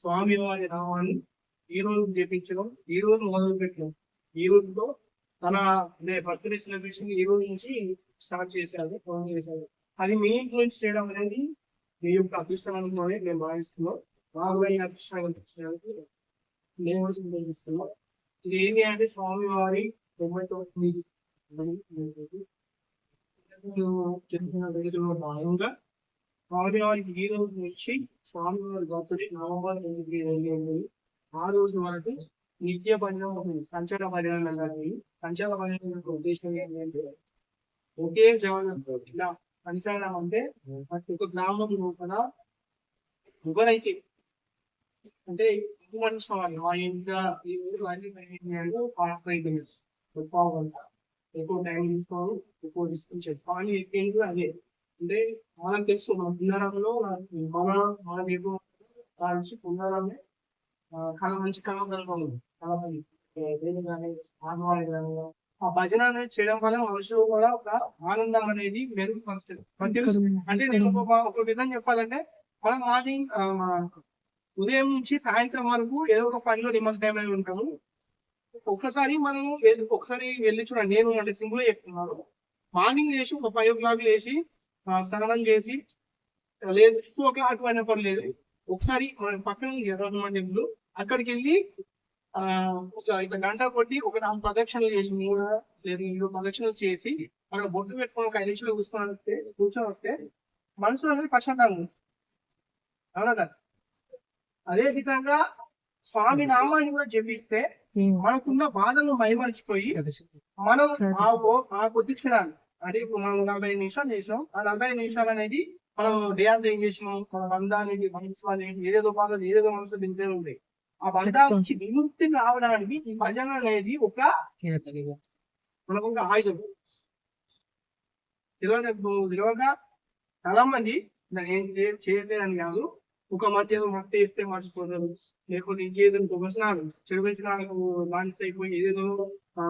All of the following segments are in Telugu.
స్వామి వారి నామాన్ని ఈ రోజు చేపించడం, ఈ రోజు మొదలు పెట్టడం, ఈ రోజుతో తన బర్త్డే సెలబ్రేషన్ ఈ రోజు నుంచి స్టార్ట్ చేశారు, ఫోన్ చేశారు. అది మీ ఇంటి నుంచి చేయడం అనేది మీ యొక్క అదృష్టంలోనే మేము భావిస్తున్నాం. బాగుమైన అదృష్టానికి మేము కూడా సంతోషిస్తున్నాం. ఇది ఏంటి అంటే స్వామి వారి 99 చెప్పిన రోజుల్లో భాగంగా స్వామివారికి ఈ రోజు నుంచి స్వామివారి బర్త్డే నవంబర్ 9 ఆ రోజు వరకు నిత్య భజన సంచార భజన కానీ సంచార భజన యొక్క ఉద్దేశం ఏంటంటే ఒకే జవనం ఇలా సంచారం అంటే ఒక గ్రామం లోపల ఎవరైతే అంటే మనుషులు మా ఇంట్లో ఈ ఊరు అన్ని ఎక్కువ టైం తీసుకోవాలి, ఎక్కువ తీసుకొచ్చేది కానీ ఎక్కేంటి అదే అంటే మనకు తెలుసు మన పునరంలో మన ఎక్కువ కాల్చి పునరాన్ని కళ మంచి కళగలుగుతుంది కళపడి కానీ ఆడవాళ్ళు కానీ ఆ భజన అనేది చేయడం వల్ల మనుషులు కూడా ఒక ఆనందం అనేది మెరుగుపరుస్తుంది. అంటే నేను ఒక విధంగా చెప్పాలంటే మనం మార్నింగ్ ఉదయం నుంచి సాయంత్రం వరకు ఏదో ఒక పనిలో నిమగ్నమై ఉంటాము. ఒక్కసారి మనం ఒకసారి వెళ్ళి చూడండి, నేను అంటే సింపుల్ గా చెప్తున్నాను. మార్నింగ్ లేచి ఒక 5 o'clock లేచి స్నానం చేసి 2 o'clock అయినా పర్లేదు, ఒకసారి మన పక్కన టెంపుల్ అక్కడికి వెళ్ళి ఒక గంట కొట్టి ఒక 4 ప్రదక్షిణలు చేసి 3 లేదా 7 ప్రదక్షిణలు చేసి అక్కడ బొట్టు పెట్టుకుని ఒక 5 నిమిషాలు కూర్చొని వస్తే మనసు అనేది ప్రశాంతంగా అవునా. అదే విధంగా స్వామి నామాన్ని కూడా జపిస్తే మనకున్న బాధలు మైమరిచిపోయి మనం ఆ కొద్ది క్షణాలు అంటే ఇప్పుడు మనం 45 నిమిషాలు చేసినాం, ఆ 45 నిమిషాలు అనేది మనం ధ్యానం ఏం చేసినాం, మన బంధానికి మనసు ఏదేదో బాధలు ఏదేదో మనసు దించే ఉంటాయి. ఆ బంధాల నుంచి విముక్తి కావడానికి ఈ భజన అనేది మనకు ఒక ఆయుధం. తెలియక చాలా మంది ఏం చేయలేదని కాదు, ఒక మధ్యలో మత్తి వేస్తే మర్చిపోతారు, లేకపోతే ఇంకేదో వ్యసనాలు చెడు వ్యసనాలకు బానిస అయిపోయి ఏదేదో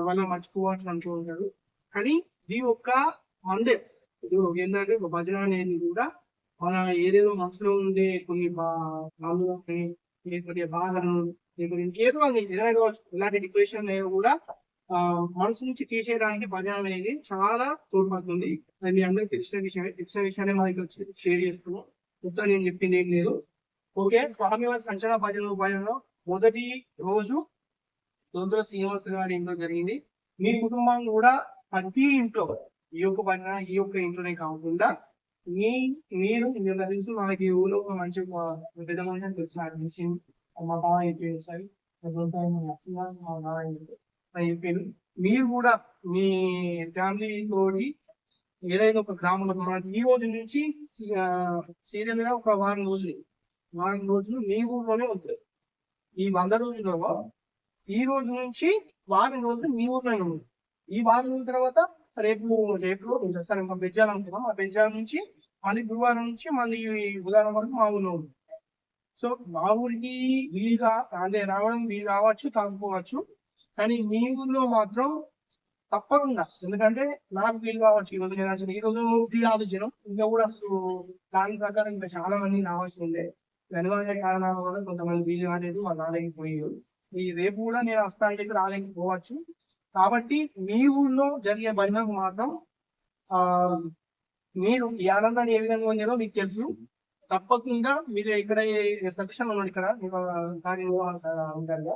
వల్ల మర్చిపోవచ్చు అంటూ ఉంటారు. కానీ ఇది ఒక్క మందే ఏంటంటే ఒక భజన అనేది కూడా మన ఏదేదో మనసులో ఉండే కొన్ని లేకపోతే బాధలు లేకపోతే ఇంకేదో ఏదైనా కావచ్చు, ఇలాంటి డిప్రెషన్ కూడా మనసు నుంచి తీసేయడానికి భజన అనేది చాలా తోడ్పడుతుంది. అది మీ అందరికి తెలిసిన విషయాన్ని మనకి షేర్ చేసుకున్నాం. మొత్తం నేను చెప్పింది ఏం లేదు. ఓకే, స్వామివారి సంచలన భజనలో మొదటి రోజు తొందర శ్రీనివాస గారి ఇంట్లో జరిగింది. మీ కుటుంబం కూడా ప్రతి ఇంట్లో ఈ యొక్క భజన ఈ యొక్క ఇంట్లోనే కాకుండా మీరు తెలుసు మనకి ఊళ్ళో మంచి పెద్ద మనిషి తెలిసిన మా బావ అయిపోయింది సార్ అయిపోయింది. మీరు కూడా మీ ఫ్యామిలీ తోటి ఏదైనా ఒక గ్రామంలో ఈ రోజు నుంచి సీరియల్ గా ఒక వారం రోజులు మీ ఊర్లోనే ఉంటుంది. ఈ 100 రోజులలో ఈ రోజు నుంచి వారం రోజులు మీ ఊర్లోనే ఉంది. ఈ వారం రోజుల తర్వాత రేపు సరే ఇంకా బెజ్జాలు అనుకున్నాం, ఆ బెజ్జాల నుంచి మళ్ళీ గురువారం నుంచి మళ్ళీ బుధవారం వరకు మా ఊర్లో ఉంది. సో మా ఊరికి వీలుగా అంటే రావడం వీలు రావచ్చు కాకపోవచ్చు, కానీ మీ ఊర్లో మాత్రం తప్పకుండా, ఎందుకంటే నాకు వీలు కావచ్చు ఈ రోజు నేను ఈ రోజు కాదు జనం ఇంకా కూడా అసలు దాని ప్రకారం ఇంకా చాలా మంది రావాల్సిందే. వెనుక కారణాల వల్ల కొంతమంది వీలు కాలేదు, వాళ్ళు రాలేకపోయారు. ఈ రేపు కూడా నేను వస్తాను చెప్పి రాలేకపోవచ్చు. కాబట్టి మీ ఊళ్ళో జరిగే భజనకు మాత్రం మీరు ఈ ఆనందాన్ని ఏ విధంగా ఉందో మీకు తెలుసు. తప్పకుండా మీరు ఇక్కడ సెక్షన్ ఉన్నాడు, ఇక్కడ ఉంటారు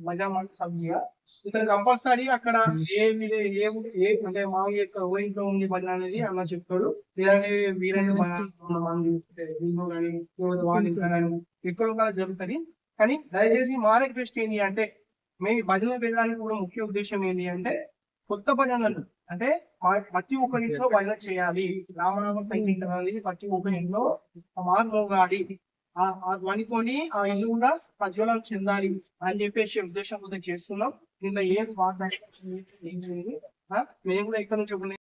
మజామాట్ సభ్యుగా ఇక్కడ కంపల్సరీ అక్కడ ఏ అంటే మా యొక్క ఊరింట్లో ఉంది భజన అనేది అన్న చెప్తాడు. లేదంటే వీరైనా ఎక్కడో కూడా జరుగుతుంది. కానీ దయచేసి మా రిక్వెస్ట్ ఏంటి అంటే మీ భజన వెళ్ళడానికి కూడా ముఖ్య ఉద్దేశం ఏంటి అంటే కొత్త భజనలు అంటే ప్రతి ఒక్కరింట్లో భజన చేయాలి. రామనామ సంకీర్తన అనేది ప్రతి ఒక్కరింట్లో మార్మోగాడి ఆ ధ్వనితోని ఆ ఇల్లు కూడా ప్రజ్వలం చెందాలి అని చెప్పేసి ఉద్దేశంతో చేస్తున్నాం. దీంట్లో ఏం స్వార్థ మేము కూడా ఇక్కడ నుంచి